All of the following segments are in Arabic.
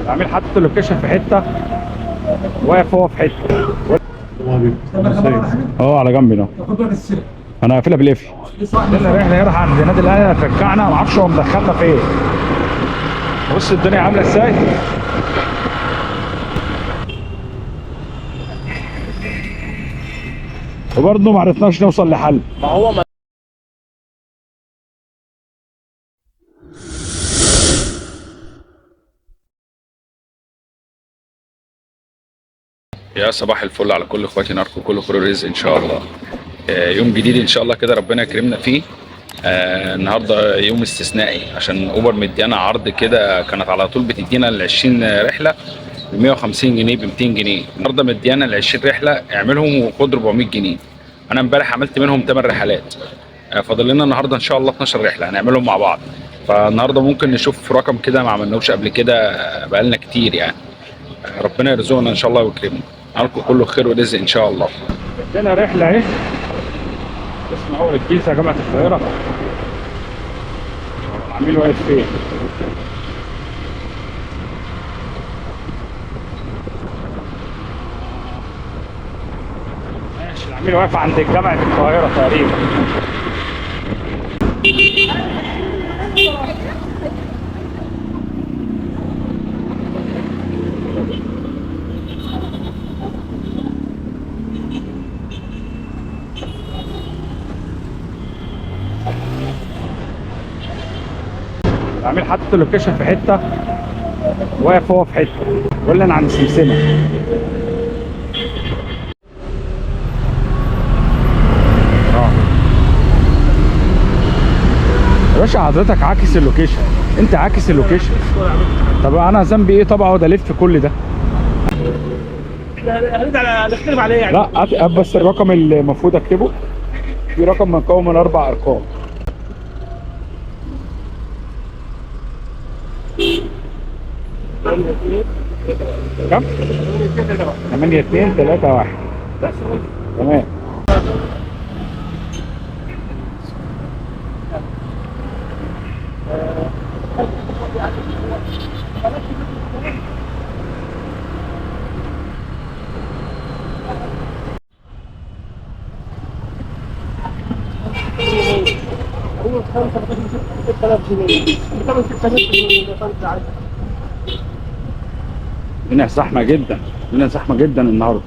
العميل حاطط اللوكيشن في حته، واقف هو في حته. اه على جنبي ده. انا قافلها بالقفل. عندنا رحله رايحه عند نادي الاهلي هترجعنا، ما اعرفش هو مدخلنا فين. بص الدنيا عامله ازاي. وبرضه ما عرفناش نوصل لحل. ما هو يا صباح الفل على كل اخواتي ناركو، كل خير ورزق ان شاء الله. يوم جديد ان شاء الله كده ربنا يكرمنا فيه. النهارده يوم استثنائي عشان اوبر مديانا عرض كده، كانت على طول بتدينا ال 20 رحله ب 150 جنيه ب 200 جنيه. النهارده مديانا ال 20 رحله اعملهم وخد 400 جنيه. انا امبارح عملت منهم 8 رحلات. فاضل لنا النهارده ان شاء الله 12 رحله هنعملهم مع بعض. فالنهارده ممكن نشوف رقم كده ما عملناش قبل كده، بقالنا كتير يعني. ربنا يرزقنا ان شاء الله ويكرمنا. عليكم كله خير ورزق ان شاء الله. عندنا رحله اهي اسم اول الجيزه جامعه القاهره. العميل واقف فين؟ ماشي، العميل واقف عند جامعه القاهره تقريبا. العميل حاطط اللوكيشن في حته، واقف هو في حته. بيقول لي انا عند سمسمه. يا باشا حضرتك عاكس اللوكيشن، انت عاكس اللوكيشن. طب انا ذنبي ايه؟ طبعا اقعد الف كل ده. هنختلف عليه يعني. لا بس الرقم اللي المفروض اكتبه في رقم مكون من 4 ارقام. كم؟ 8 2 3 1. تمام. هو 5000 جنيه 6000 جنيه. الدنيا زحمه جدا، الدنيا زحمه جدا النهارده.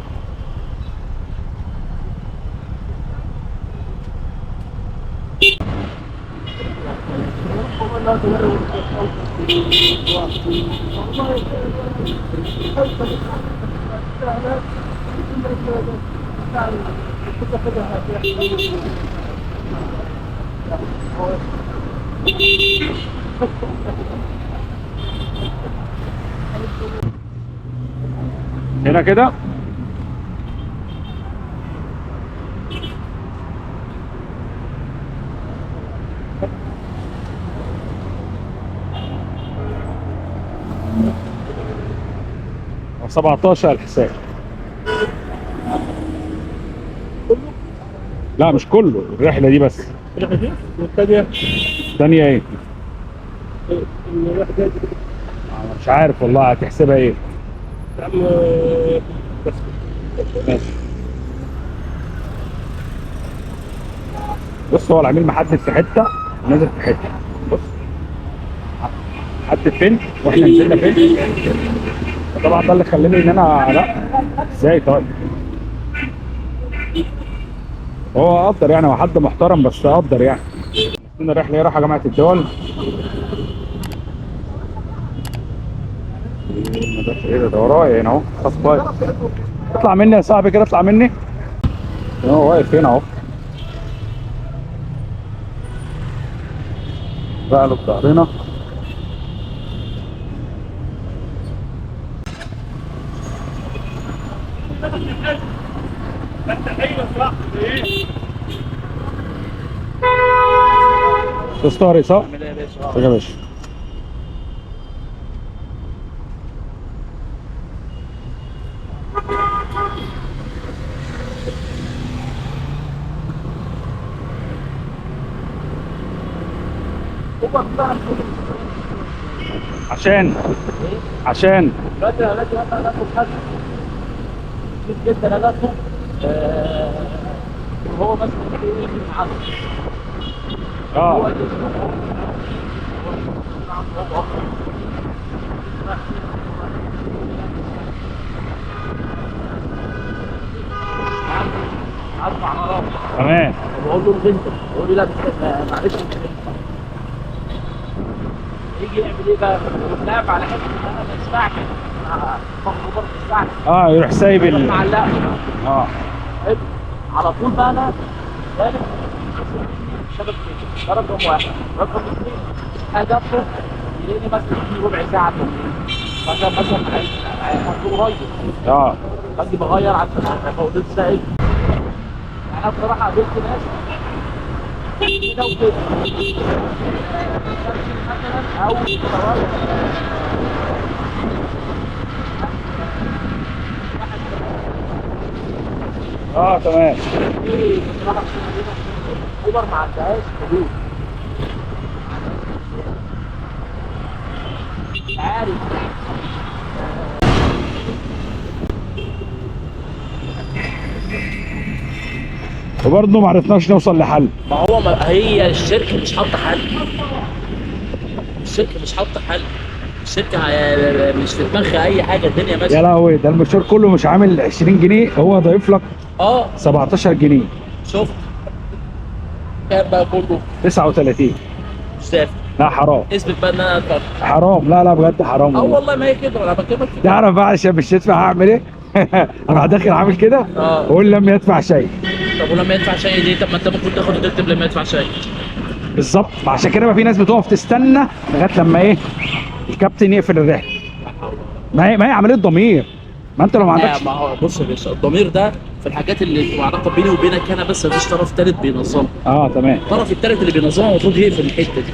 هنا كده أو 17 الحساب. لا مش كله، الرحله دي بس. والثانيه الثانيه ايه؟ الواحده أنا مش عارف والله هتحسبها ايه. عم بس ماشي. بص هو العميل محدد في حته نازل في حته. بص حدد فين واحنا نزلنا فين. طبعا ده اللي خلاني ان انا لا ازاي. طيب هو قدر يعني، هو حد محترم بس قدر يعني. عندنا الرحله هي رايحه جامعه الدول. ايه ده ورايا هنا اهو. خلاص بايظ. اطلع مني يا صاحبي كده، اطلع مني. هو واقف هنا اهو بقى له بظهرنا. استاذ طارق صح؟ يا باشا. عشان عشان دلوقتي يا ولاد انا ناخد حد كتير جدا انا ناخد هو مثلا ايه يجي معانا هو اه اللي عارف على راسه تمام. بقول له البنت بقول لي لا معلش مش هينفع يجي يعمل ايه بقى؟ يلعب على حته ان انا ما اسمعش مخبوط في الساعه اه يروح سايب معلقه اه حلو على طول بقى انا غالب شبك ده رقم واحد رقم اثنين اجي اطلب يلاقيني مثلا في ربع ساعه تمرين فانا مثلا عايز قريب اه باجي بغير عشان فوضيت سائل يعني انا بصراحه قابلت ناس كده وكده مثلا او اه تمام. بصراحه اوبر ما عندهاش حدود مش عارف وبرضه ما عرفناش نوصل لحل. ما هو ما هي الشركه مش حاطه حل الشركه مش حاطه حل الشركه مش في دماغها اي حاجه الدنيا يا ماشيه لهوي، ده المشوار كله مش عامل 20 جنيه، هو ضايف لك اه 17 جنيه. شفت كام بقى كله 39. مش دافع لا حرام اثبت بقى ان انا ادفع حرام، لا لا بجد حرام اه والله. والله ما هي كده انا بكلمك في كده. تعرف بقى عشان مش تدفع هعمل ايه؟ اروح داخل عامل كده اه. واقول لم يدفع شيء. طب ولما يدفع شيء دي طب ما انت المفروض تاخد وتكتب لما يدفع شيء بالظبط، عشان كده بقى في ناس بتقف تستنى لغايه لما ايه الكابتن يقفل الرحله. ما هي عمليه ضمير، ما انت لو ما عندكش. ما هو بص يا باشا الضمير ده في الحاجات اللي بتبقى علاقه بيني وبينك انا بس مفيش طرف ثالث بينظمها اه تمام. الطرف الثالث اللي بينظمها المفروض يقفل الحته دي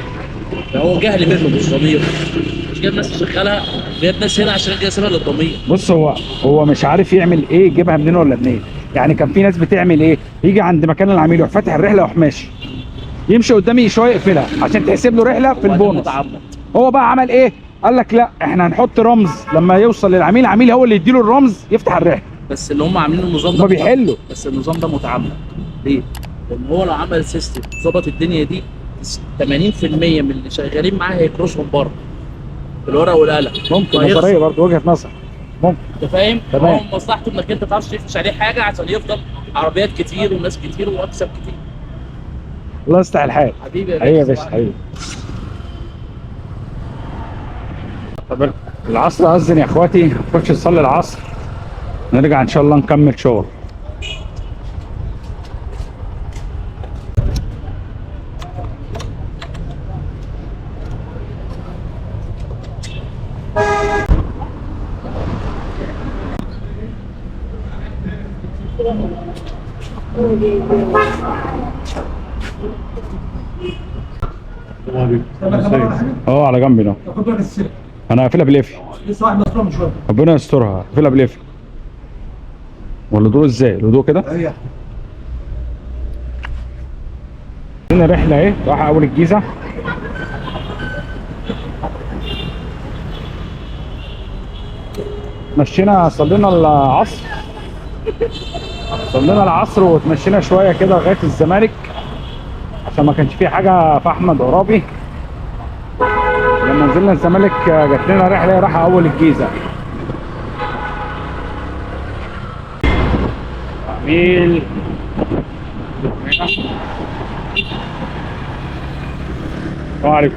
فهو جهل منه مش ضمير مش جايب ناس تشغلها جايب ناس هنا عشان جاي سيبها للضمير بص هو مش عارف يعمل ايه، يجيبها منين ولا منين. يعني كان في ناس بتعمل ايه، يجي عند مكان العميل يروح فاتح الرحله ويروح ماشي، يمشي قدامي شويه يقفلها عشان تحسب له رحله في البونص. متعمد هو بقى عمل ايه؟ قال لك لا احنا هنحط رمز لما يوصل للعميل، العميل هو اللي يديله الرمز يفتح الرحله. بس اللي هم عاملين النظام ده هما بيحلوا. بس النظام ده متعمد ليه؟ لان هو لو عمل سيستم ظبط الدنيا دي 80% من اللي شغالين معاه هيكروشهم بره بالورقه والقلم ممكن وهيخسر. نظريه برضه، وجهه نظر ممكن. انت فاهم؟ تمام. هو مصلحته انك انت ما تعرفش تفرش عليه حاجه عشان يفضل عربيات كتير وناس كتير ومكسب كتير. الله يصلح الحال. حبيبي يا حبيبي يا باشا حبيبي. طب العصر أذن يا اخواتي، نخش نصلي العصر نرجع ان شاء الله نكمل شغل. اه على جنبي ده. انا قافلها بالقفل. لسه واحد مسروق من شويه. ربنا يسترها، قافلها بالقفل. والهدوء ازاي؟ الهدوء كده؟ ايوه. هنا رحله اهي رايحه اول الجيزه. مشينا صلينا العصر وتمشينا شويه كده لغايه الزمالك عشان ما كانش فيه حاجه في احمد عرابي. لما نزلنا الزمالك جات لنا رحله رايحه اول الجيزه. عميل السلام عليكم.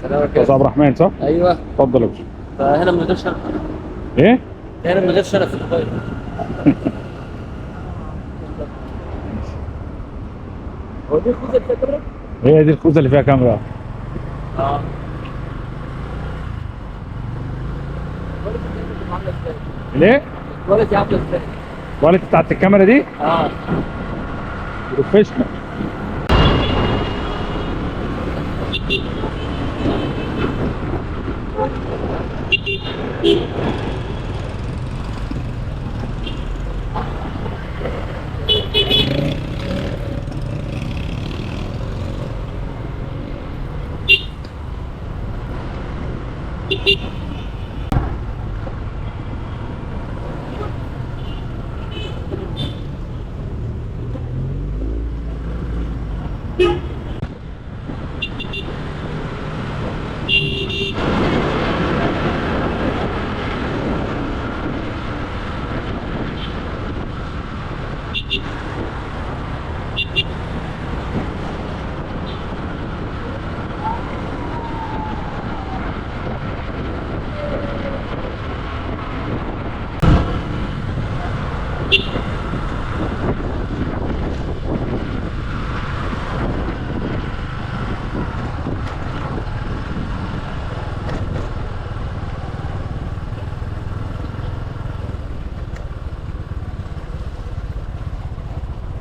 سلام استاذ عبد الرحمن صح؟ ايوه اتفضل يا باشا. فهنا من غير شرف ايه؟ هنا من غير شرف في الموبايل. هو دي الخوذه اللي فيها كاميرا؟ هي دي الخوذه اللي فيها كاميرا. اه ليه؟ الكواليتي عامله ازاي؟ الكواليتي بتاعت الكاميرا دي اه بروفيشنال.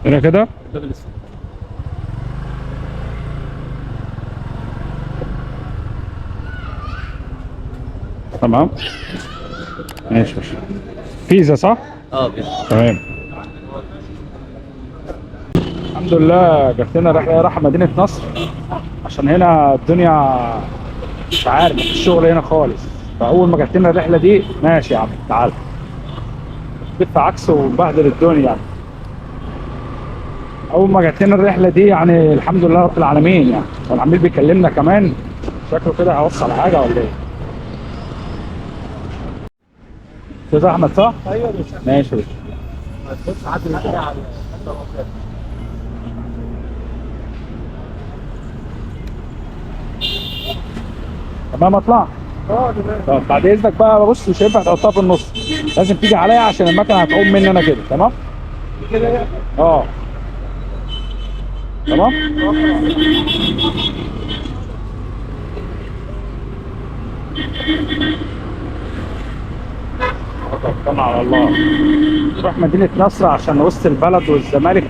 هنا كده. الباب الاسود. تمام ماشي ماشي. فيزا صح؟ تمام. الحمد لله جات لنا رحله رايحه مدينه نصر، عشان هنا الدنيا مش عارف الشغل هنا خالص. فاول ما جات لنا الرحله دي ماشي يا عم تعال لف عكس وبهدل الدنيا يعني. اول ما جات لنا الرحله دي يعني الحمد لله رب العالمين يعني. والعميل بيكلمنا كمان شكله كده هيوصل حاجه ولا ايه؟ استاذ احمد صح؟ ايوه يا باشا. ماشي يا باشا. بص عدل كده على تمام اطلع. تمام. طب بعد اذنك بقى بص مش هينفع تحطها في النص، لازم تيجي عليا عشان المكنه هتقوم مني انا كده. تمام؟ كده يعني. اه تمام. توكلنا على الله. نروح مدينة نصر عشان وسط البلد والزمالك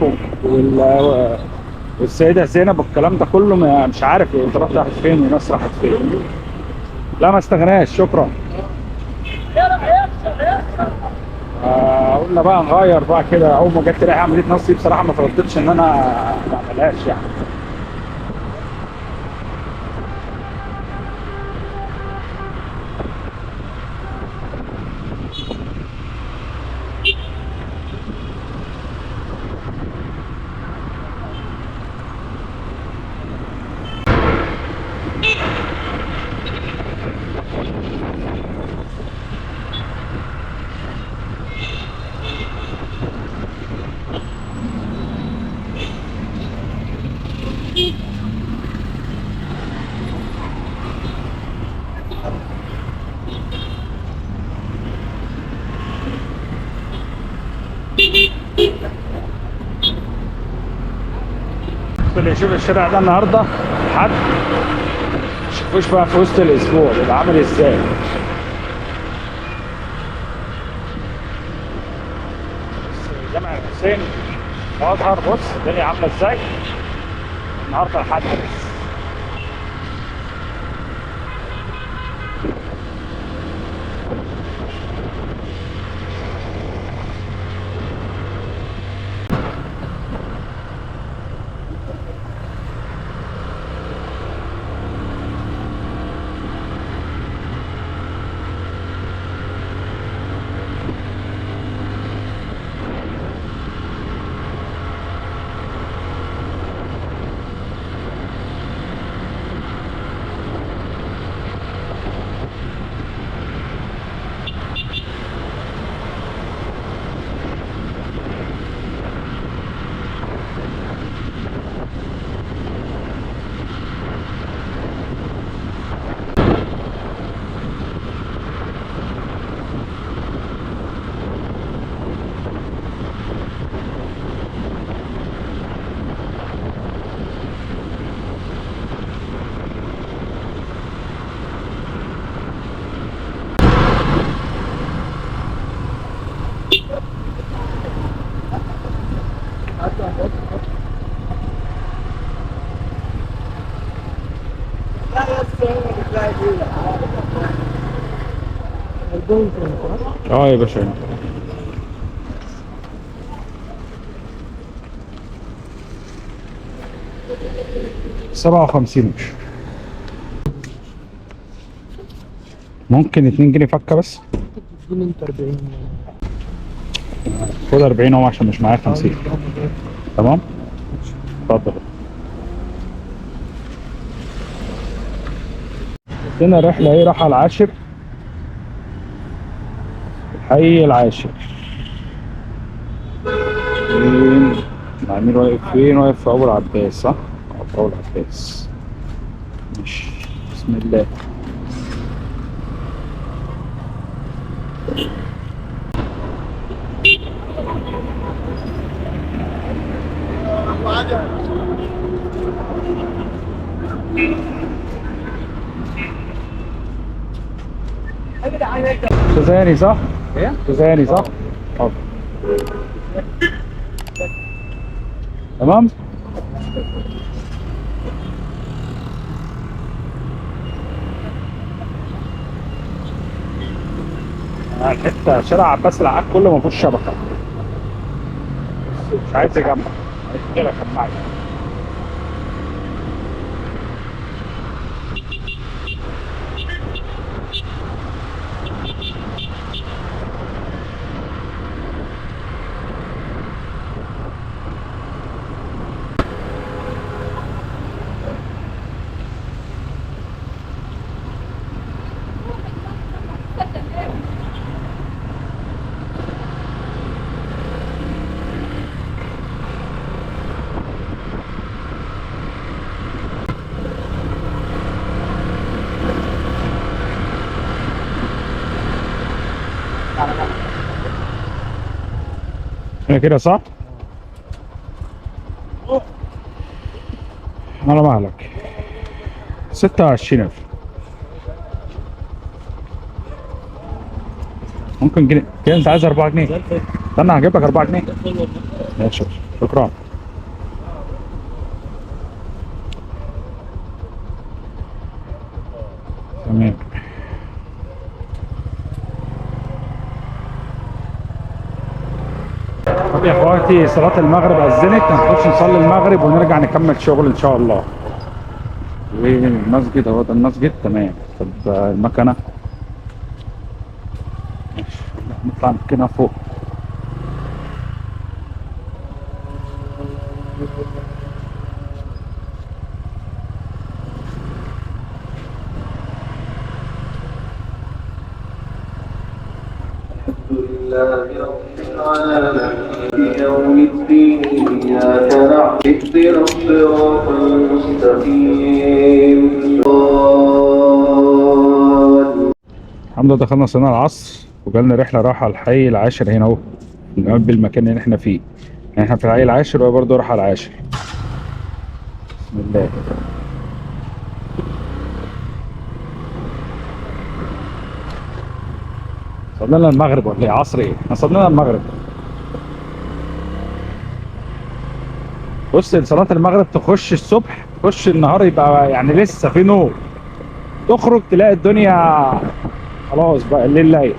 والسيدة زينب والكلام ده كله مش عارف الإدارات راحت فين ونصر راحت فين. لا ما استغناش شكرا. قلنا بقى نغير بقى كده. أول ما جت ريحة مدينة نصر بصراحة ما ترددتش إن أنا ما أعملهاش يعني. اللي يشوف الشارع ده النهارده حد شوفوش بقى في وسط الاسبوع بيبقى عامل ازاي. جامع الحسين الازهر بص الدنيا عامله ازاي النهارده لحد بس. اه يا باشا 57 مش ممكن 2 جنيه فكه بس. اديني انت 40. خد 40 اهو عشان مش معايا 50. تمام اتفضل. عندنا رحله ايه رايحه العاشر الحي العاشر. فين العميل واقف فين؟ واقف في ابو العباس صح؟ في ابو العباس. ماشي بسم الله. تزاني صح؟ ايه؟ تزاني صح؟ اتفضل. تمام. الحته شارع عباس العقاد كله ما فيهوش شبكه، مش عايز يجمع، عايز كده جمعي. هنا كده صح؟ على مهلك 26,000. ممكن جنيه كده، انت عايز 4 جنيه؟ استنى هجيب لك 4 جنيه. ماشي شكرا. تمام. طب يا اخواتي صلاة المغرب أذنت، هنخش نصلي المغرب ونرجع نكمل شغل إن شاء الله. والمسجد اهو، ده المسجد تمام. طب المكنة ماشي، نطلع نركنها فوق. لله رب العالمين يوم الدين إياك نعبد اهدنا الصراط المستقيم الحمد لله دخلنا صلاة العصر وجالنا رحلة رايحة الحي العاشر هنا اهو، جنب المكان اللي احنا فيه. يعني احنا في الحي العاشر وهي برضه رايحة العاشر. بسم الله. صلينا لنا المغرب ولا ايه؟ عصر ايه؟ احنا صلينا لنا المغرب. بص صلاة المغرب تخش الصبح، تخش النهار يبقى يعني لسه في نور، تخرج تلاقي الدنيا خلاص بقى الليل ليل.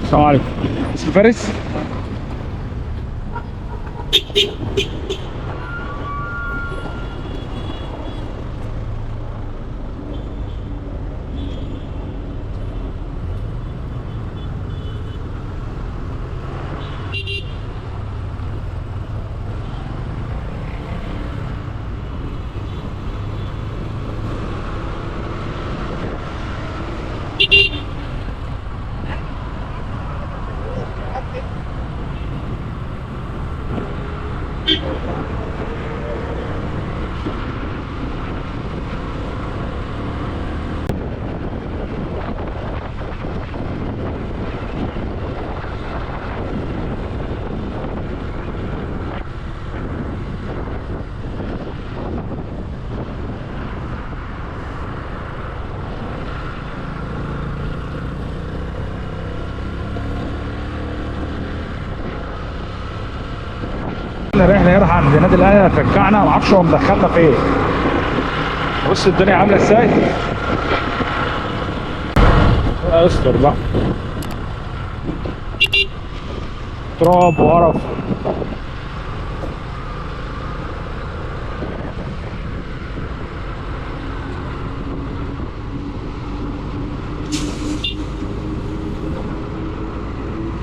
السلام عليكم. اسم فارس. الرحله رايحه عند نادي الاهلي هترجعنا، ما اعرفش هو مدخلنا فين. بص الدنيا عامله ازاي. استر بقى، تراب وقرف.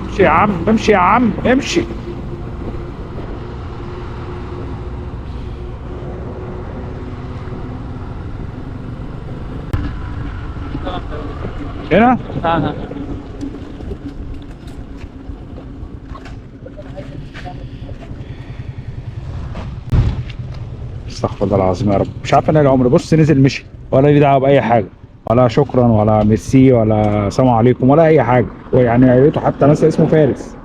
امشي يا عم، امشي يا عم، امشي. هنا استغفر الله العظيم يا رب. مش عارف انا العمر بص نزل مشي، ولا لي دعوه باي حاجه، ولا شكرا ولا ميرسي ولا سلام عليكم ولا اي حاجه. ويعني يا ريته حتى ناس اسمه فارس.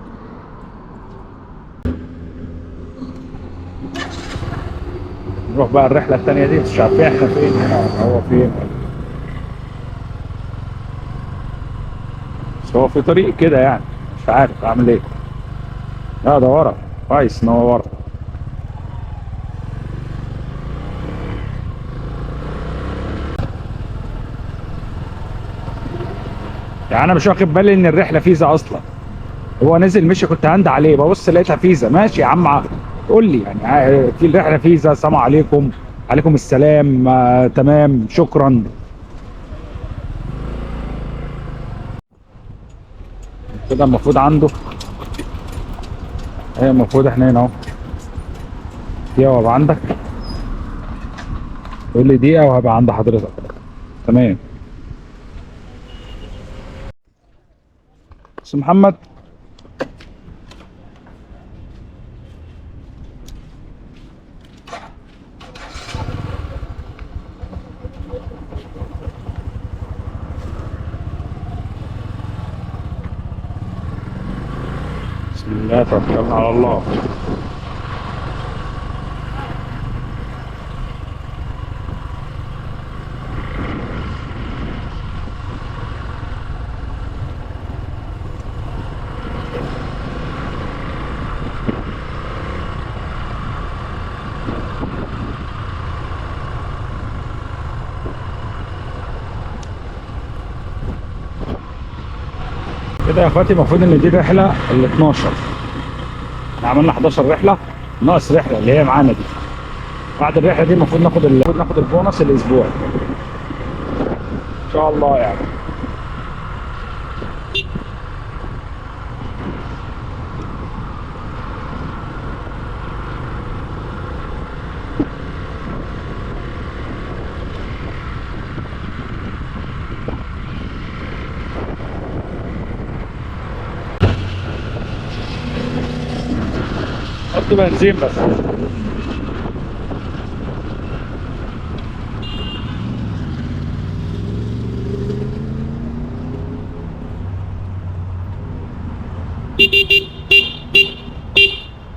نروح بقى الرحله الثانيه دي، مش عارفين احنا فين هنا ولا هو فين، بس هو في طريق كده يعني، مش عارف اعمل ايه. لا ده ورا، كويس ان هو ورا. يعني انا مش واخد بالي ان الرحله فيزا اصلا. هو نزل مشي كنت هند عليه، ببص لقيتها فيزا. ماشي يا عم، قول لي يعني في الرحله فيزا، السلام عليكم. عليكم السلام، تمام شكرا. كده المفروض عنده، هي المفروض احنا هنا اهو. دقيقة وهبقى عندك. قول لي دقيقة وهبقى عند حضرتك. تمام. بس محمد، بسم الله توكلنا على الله. كده يا اخواتي المفروض ان دي الرحله ال 12. احنا عملنا 11 رحله، ناقص رحله اللي هي معانا دي. بعد الرحله دي المفروض ناخد البونص الاسبوعي ان شاء الله يعني. حط بنزين بس.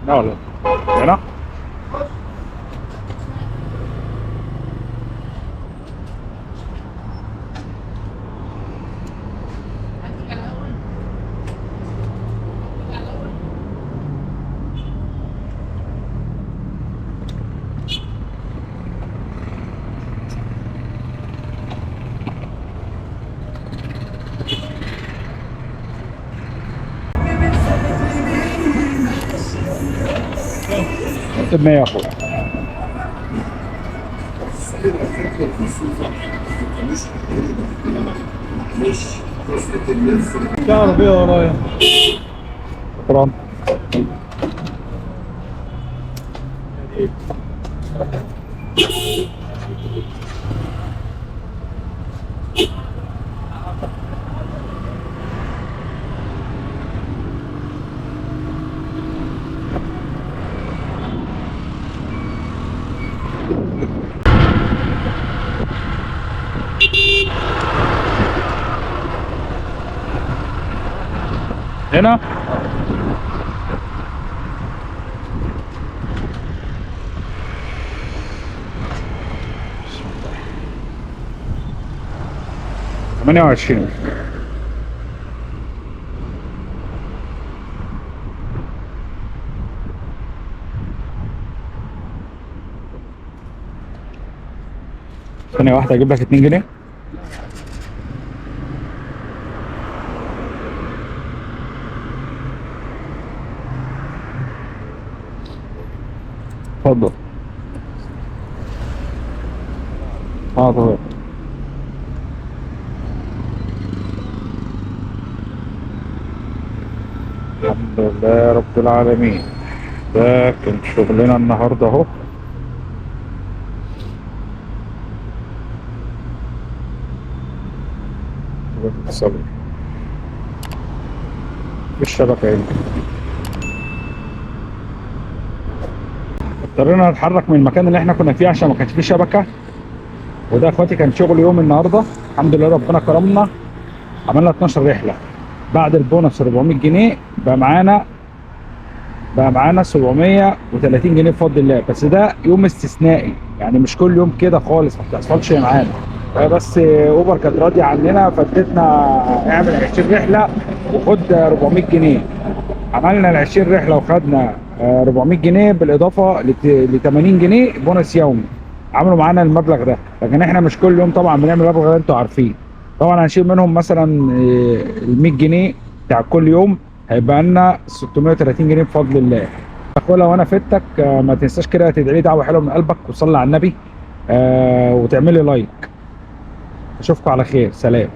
لا ولا هنا. اكتب 100 يا اخويا. في عربية ورايا. شكرا. هنا بسم الله. 28. ثانية واحدة اجيب لك 2 جنيه. اتفضل. حاضر. الحمد لله رب العالمين. ده كان شغلنا النهارده اهو. صبر في الشبكة هنا. اضطرينا نتحرك من المكان اللي احنا كنا فيه عشان ما كانش فيه شبكة. وده يا اخواتي كان شغل يوم النهارده. الحمد لله ربنا كرمنا، عملنا 12 رحلة. بعد البونص 400 جنيه بقى معانا بقى معانا 730 جنيه بفضل الله. بس ده يوم استثنائي يعني مش كل يوم كده خالص، ما بتحصلش معانا. بس اوبر كانت راضيه عننا فادتنا اعمل 20 رحله وخد 400 جنيه. عملنا ال 20 رحله وخدنا 400 جنيه بالاضافه ل 80 جنيه بونص يومي. عملوا معانا المبلغ ده، لكن احنا مش كل يوم طبعا بنعمل المبلغ ده، انتوا عارفين. طبعا هنشيل منهم مثلا ال 100 جنيه بتاع كل يوم، هيبقى لنا 630 جنيه بفضل الله. اخويا لو انا فدتك ما تنساش كده تدعي لي دعوه حلوه من قلبك وتصلي على النبي وتعمل لي لايك. اشوفكم على خير، سلام.